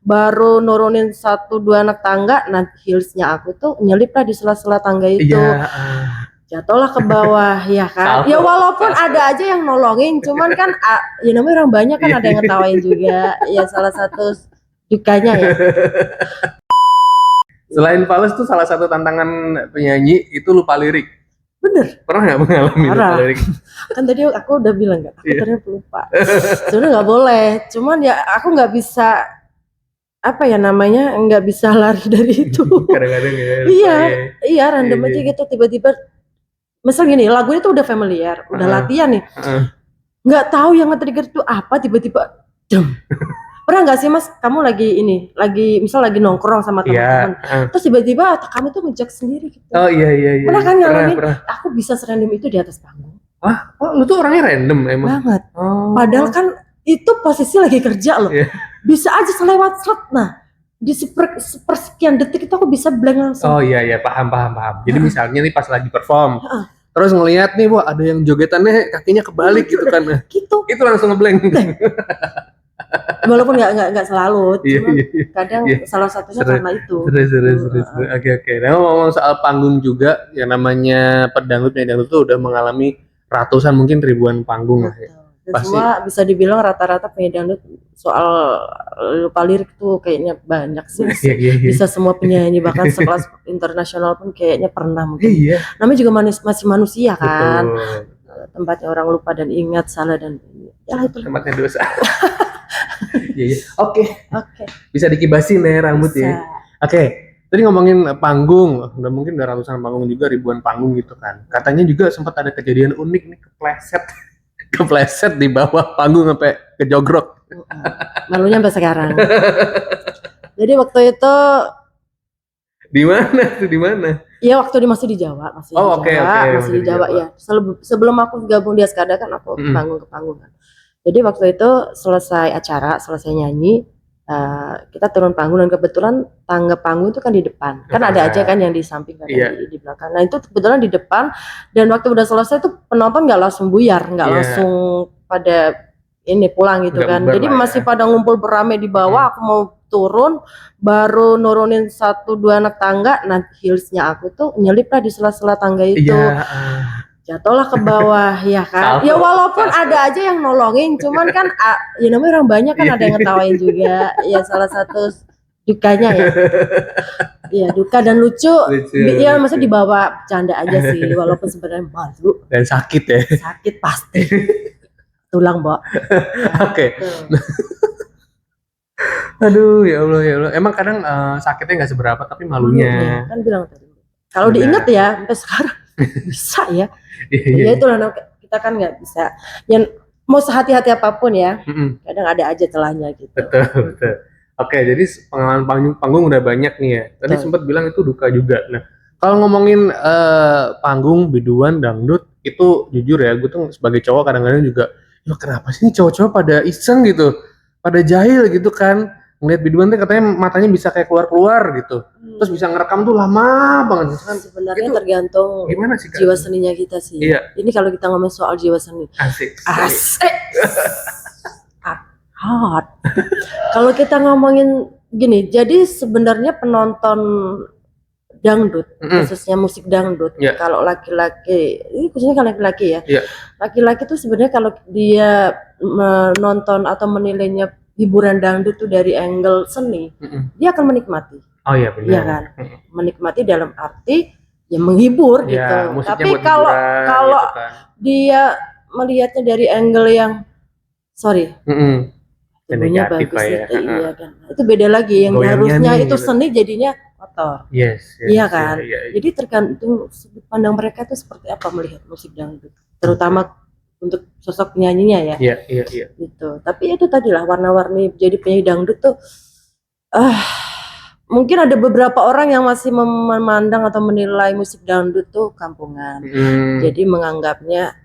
baru nurunin 1-2 anak tangga, nah heelsnya aku tuh nyelip lah di sela-sela tangga itu. Iya. Jatuhlah ke bawah, ya kan? Salto, Ya walaupun salto. ada aja yang nolongin, cuman kan ya namanya orang banyak kan, ada yang ngetawain juga. Ya salah satu dukanya ya. Selain fals tuh salah satu tantangan penyanyi itu lupa lirik. Bener. Pernah nggak mengalami lupa Parah. lirik? Kan tadi aku udah bilang aku Iya. ternyata pelupa. Sebenarnya nggak boleh, cuman ya aku nggak bisa apa ya namanya, nggak bisa lari dari itu. Kadang-kadang ya. Iya random Iya, aja iya. gitu, tiba-tiba misal gini, lagunya tuh udah familiar, udah latihan nih, nggak tahu yang nge-trigger tuh apa, tiba-tiba dem. Pernah nggak sih Mas, kamu lagi misal lagi nongkrong sama teman-teman, terus tiba-tiba otak kamu tuh ngejek sendiri gitu. Oh iya. Pernah kan ngalamin? Aku bisa serandom itu di atas panggung. Wah, lu tuh orangnya random emang. Banget. Padahal kan itu posisi lagi kerja loh. Bisa aja selewat slet. Nah, di sepersekian detik itu aku bisa blank langsung. Oh iya, paham. Jadi misalnya nih pas lagi perform, terus ngelihat nih, wah ada yang jogetannya kakinya kebalik gitu kan. Gitu. Itu langsung ngeblank. Walaupun nggak selalu, cuma kadang salah satunya karena itu. Serius. Oke. Nah, ngomong soal panggung juga, yang namanya pedangdut tuh udah mengalami ratusan mungkin ribuan panggung lah ya. Dan semua bisa dibilang rata-rata penyanyi dangdut soal lupa lirik tuh kayaknya banyak sih. Bisa semua penyanyi, bahkan sekelas internasional pun kayaknya pernah mungkin. Namanya juga masih manusia kan. Tempatnya orang lupa dan ingat, salah dan ya itu tempatnya dosa. Oke. Bisa dikibasin ya rambut ya. Oke. Tadi ngomongin panggung, udah ratusan panggung juga, ribuan panggung gitu kan. Katanya juga sempat ada kejadian unik nih, kepleset di bawah panggung sampai kejogrok. Malunya sampai sekarang. Jadi waktu itu di mana? Iya, waktu dia masih di Jawa, masih di Jawa ya. Sebelum aku gabung di Askada kan aku panggung ke panggung kan. Jadi waktu itu selesai nyanyi, kita turun panggung dan kebetulan tangga panggung itu kan di depan. Kan ada aja kan yang di samping, ada di belakang. Nah itu kebetulan di depan, dan waktu udah selesai tuh penonton nggak langsung buyar, nggak langsung pada ini pulang gitu kan. Jadi masih pada ngumpul beramai di bawah. Aku mau turun, baru nurunin 1-2 anak tangga, nah heelsnya aku tuh nyelip lah di sela-sela tangga itu. Jatuhlah ke bawah, ya kan? Ya walaupun ada aja yang nolongin, cuman kan ya namanya orang banyak kan, ada yang ngetawain juga. Ya salah satu dukanya ya. Iya, duka dan lucu. Ya maksudnya dibawa bercanda aja sih, walaupun sebenarnya malu. Dan sakit ya. Sakit pasti. Tulang, Mbak. Oke. Aduh, ya Allah. Emang kadang sakitnya nggak seberapa, tapi malunya. Kan bilang tadi. Kalau diinget ya, sampai sekarang bisa ya. Ya itulah, kita kan nggak bisa. Yang mau sehati-hati apapun ya, kadang ada aja celahnya gitu. Betul. Oke, jadi pengalaman panggung udah banyak nih ya. Tadi sempat bilang itu duka juga. Nah, kalau ngomongin panggung, biduan, dangdut, itu jujur ya, gue tuh sebagai cowok kadang-kadang juga, ya kenapa sih cowok-cowok pada iseng gitu, pada jahil gitu kan, ngeliat biduan tuh katanya matanya bisa kayak keluar-keluar gitu, terus bisa ngerekam tuh lama banget kan. Sebenarnya tergantung gimana sih, jiwa seninya kita sih. Ini kalau kita ngomong soal jiwa seni. Asik. Hot. Kalau kita ngomongin gini, jadi sebenarnya penonton dangdut, khususnya musik dangdut, kalau laki-laki, ini khususnya kalau laki-laki ya, laki-laki tuh sebenarnya kalau dia menonton atau menilainya hiburan dangdut tuh dari angle seni, dia akan menikmati. Oh iya benar. Iya kan, menikmati dalam arti ya menghibur gitu. Tapi kalau gitu kan, dia melihatnya dari angle yang tubuhnya bagus ya. Iya kan, itu beda lagi. Yang harusnya itu gitu, seni jadinya kotor. Iya kan. Jadi tergantung sudut pandang mereka itu seperti apa melihat musik dangdut, terutama untuk sosok penyanyinya ya. Iya. Gitu. Tapi itu tadilah warna-warni jadi penyanyi dangdut tuh. Mungkin ada beberapa orang yang masih memandang atau menilai musik dangdut tuh kampungan. Jadi menganggapnya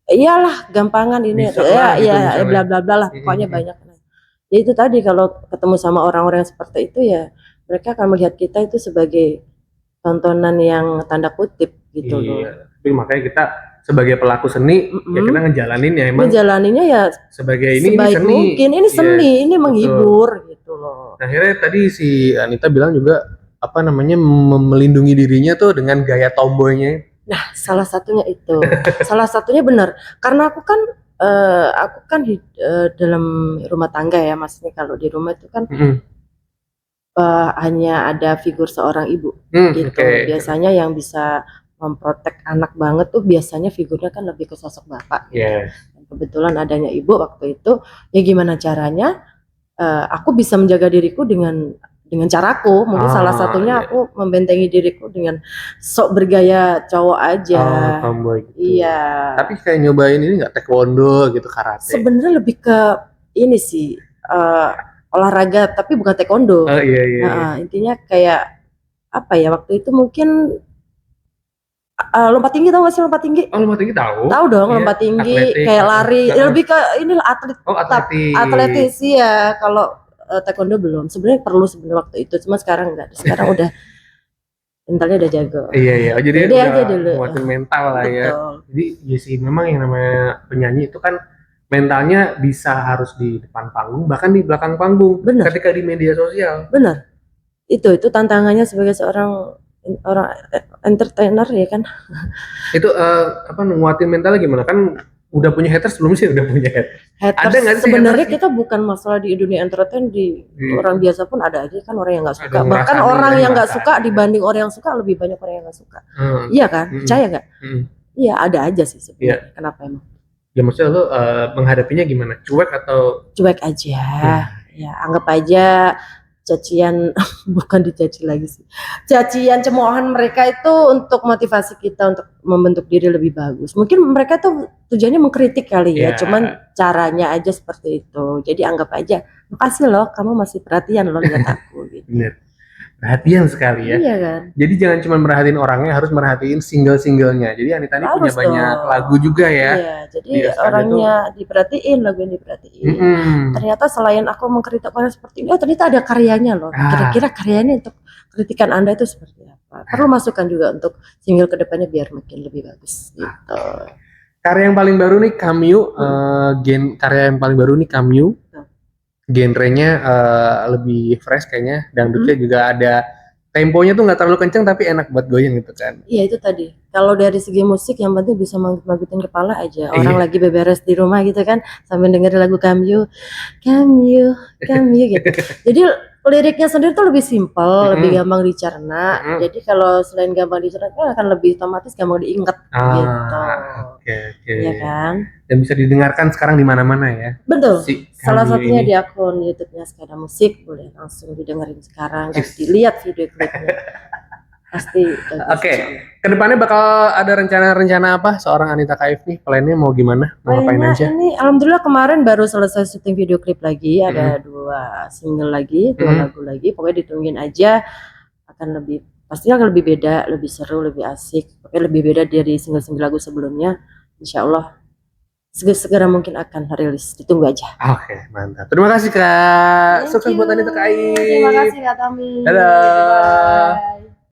iyalah gampangan ini, ya bla bla bla lah, pokoknya banyak. Ya itu tadi, kalau ketemu sama orang-orang yang seperti itu ya mereka akan melihat kita itu sebagai tontonan yang tanda kutip gitu loh. Tapi makanya kita sebagai pelaku seni ya kita ngejalaninnya ya sebagai ini sebaik seni. Mungkin ini seni, ini menghibur gitu. gitu loh. Nah, akhirnya tadi si Anita bilang juga apa namanya melindungi dirinya tuh dengan gaya tomboynya. Nah, salah satunya itu. Salah satunya benar. Karena aku kan dalam rumah tangga ya, maksudnya kalau di rumah itu kan hanya ada figur seorang ibu gitu. Biasanya yang bisa memprotek anak banget tuh biasanya figurnya kan lebih ke sosok bapak. Gitu. Dan kebetulan adanya ibu waktu itu, ya gimana caranya aku bisa menjaga diriku dengan caraku. Mungkin salah satunya aku membentengi diriku dengan sok bergaya cowok aja. Tomboy gitu. Iya. Tapi kayak nyobain ini nggak, taekwondo gitu, karate? Sebenarnya lebih ke ini sih olahraga tapi bukan taekwondo. Iya. Intinya kayak apa ya, waktu itu mungkin lompat tinggi, tau gak sih lompat tinggi? Oh, lompat tinggi tahu. Tahu dong, iya, lompat tinggi, atletik, kayak lari. Ya, lebih ke inilah atletis ya. Kalau taekwondo belum. Sebenarnya perlu waktu itu, cuma sekarang enggak. Sekarang udah mentalnya udah jago. Iya. Oh, jadi udah aja dulu. Nguatin mental lah ya. Jadi ya sih, memang yang namanya penyanyi itu kan mentalnya bisa harus di depan panggung, bahkan di belakang panggung. Bener. Ketika di media sosial. Bener. Itu tantangannya sebagai seorang entertainer ya kan. Itu nguatin mentalnya gimana? Kan udah punya haters belum sih? Udah punya haters. Ada nggak sih? Sebenarnya kita bukan masalah di dunia entertain, di orang biasa pun ada aja kan orang yang nggak suka. Bahkan orang yang nggak suka dibanding orang yang suka, lebih banyak orang yang nggak suka. Iya kan? Percaya nggak? Iya, ada aja sih sebenarnya. Kenapa emang? Ya maksudnya lo menghadapinya gimana? Cuek atau? Cuek aja. Ya anggap aja cacian, bukan dicaci lagi sih, cacian cemoohan mereka itu untuk motivasi kita untuk membentuk diri lebih bagus. Mungkin mereka tuh tujuannya mengkritik kali ya, cuman caranya aja seperti itu. Jadi anggap aja, makasih loh kamu masih perhatian loh lihat aku gitu. Bener. Perhatian sekali ya. Iya kan. Jadi jangan cuma merhatiin orangnya, harus merhatiin single-singlenya. Jadi Anita ini punya banyak lagu juga ya. Iya, jadi orangnya diperhatiin, lagunya diperhatiin. Ternyata selain aku mengkritik orang seperti ini, ternyata ada karyanya loh. Kira-kira karyanya untuk kritikan Anda itu seperti apa? Perlu masukan juga untuk single kedepannya biar makin lebih bagus gitu. Karya yang paling baru nih Cameo. Genrenya lebih fresh kayaknya, dangdutnya juga ada temponya tuh nggak terlalu kenceng tapi enak buat goyang gitu kan. Iya, itu tadi. Kalau dari segi musik yang penting bisa manggut-manggutin kepala aja. Orang lagi beberes di rumah gitu kan sambil dengerin lagu Cameo gitu. Jadi liriknya sendiri tuh lebih simpel, lebih gampang dicerna. Jadi kalau selain gampang dicerna kan akan lebih otomatis gampang diingat gitu. Oke. Iya kan? Dan bisa didengarkan sekarang di mana-mana ya. Betul. Salah satunya di akun YouTube-nya Skada Musik, boleh langsung didengerin sekarang dan dilihat video klipnya. Pasti. Oke. Kedepannya bakal ada rencana apa seorang Anita Kaif nih? Plannya mau gimana? Mau ngapain aja? Ini alhamdulillah kemarin baru selesai syuting video klip lagi, ada 2 single lagi, 2 lagu lagi. Pokoknya ditungguin aja, pastinya akan lebih beda, lebih seru, lebih asik. Pokoknya lebih beda dari single-single lagu sebelumnya. Insya Allah segera mungkin akan rilis, ditunggu aja. Oke, mantap. Terima kasih Kak. Sukses buat Anita Kaif. Terima kasih Kak Tami. Dadah.